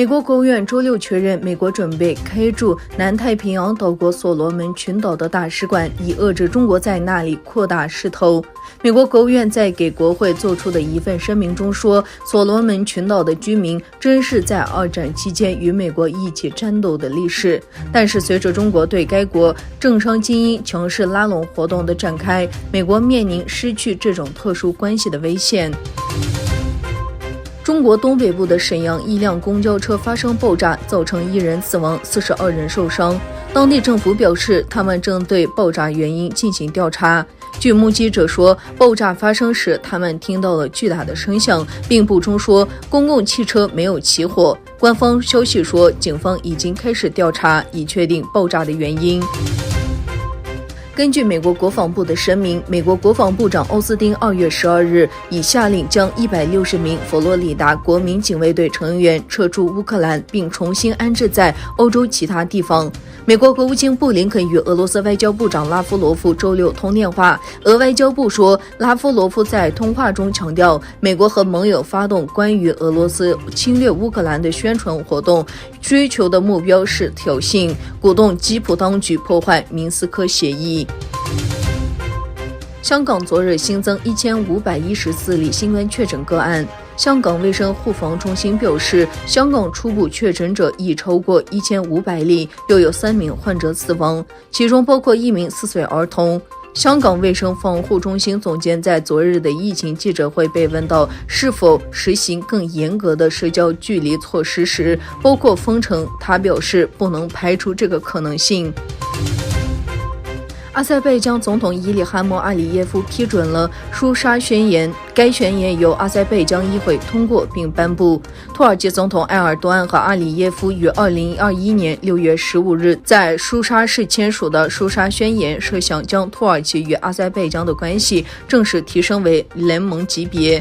美国国务院周六确认，美国准备开驻南太平洋岛国所罗门群岛的大使馆，以遏制中国在那里扩大势头。美国国务院在给国会做出的一份声明中说，所罗门群岛的居民珍视在二战期间与美国一起战斗的历史，但是随着中国对该国政商精英强势拉拢活动的展开，美国面临失去这种特殊关系的危险。中国东北部的沈阳一辆公交车发生爆炸，造成1人死亡，42人受伤。当地政府表示，他们正对爆炸原因进行调查。据目击者说，爆炸发生时，他们听到了巨大的声响，并补充说，公共汽车没有起火。官方消息说，警方已经开始调查，以确定爆炸的原因。根据美国国防部的声明，美国国防部长奥斯汀2月12日已下令将160名佛罗里达国民警卫队成员撤出乌克兰，并重新安置在欧洲其他地方。美国国务卿布林肯与俄罗斯外交部长拉夫罗夫周六通电话，俄外交部说，拉夫罗夫在通话中强调，美国和盟友发动关于俄罗斯侵略乌克兰的宣传活动，追求的目标是挑衅，鼓动基辅当局破坏明斯克协议。香港昨日新增1514例新冠确诊个案。香港卫生护防中心表示，香港初步确诊者已超过1500例，又有3名患者死亡，其中包括1名4岁儿童。香港卫生防护中心总监在昨日的疫情记者会被问到是否实行更严格的社交距离措施时，包括封城，他表示不能排除这个可能性。阿塞拜疆总统伊里汗莫阿里耶夫批准了舒沙宣言，该宣言由阿塞拜疆议会通过并颁布。土耳其总统埃尔多安和阿里耶夫于2021年6月15日在舒沙市签署的舒沙宣言，设想将土耳其与阿塞拜疆的关系正式提升为联盟级别。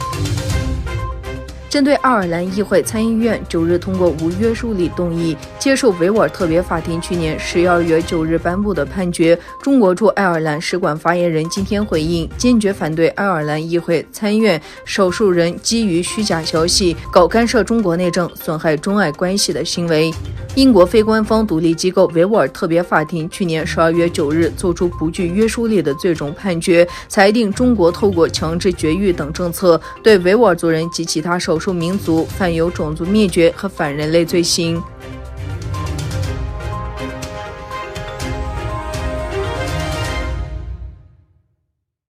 针对爱尔兰议会参议院9日通过无约束力动议，接受维吾尔特别法庭去年12月9日颁布的判决。中国驻爱尔兰使馆发言人今天回应，坚决反对爱尔兰议会参院少数人基于虚假消息搞干涉中国内政、损害中爱关系的行为。英国非官方独立机构维吾尔特别法庭去年12月9日作出不具约束力的最终判决，裁定中国透过强制绝育等政策，对维吾尔族人及其他少数民族犯有种族灭绝和反人类罪行。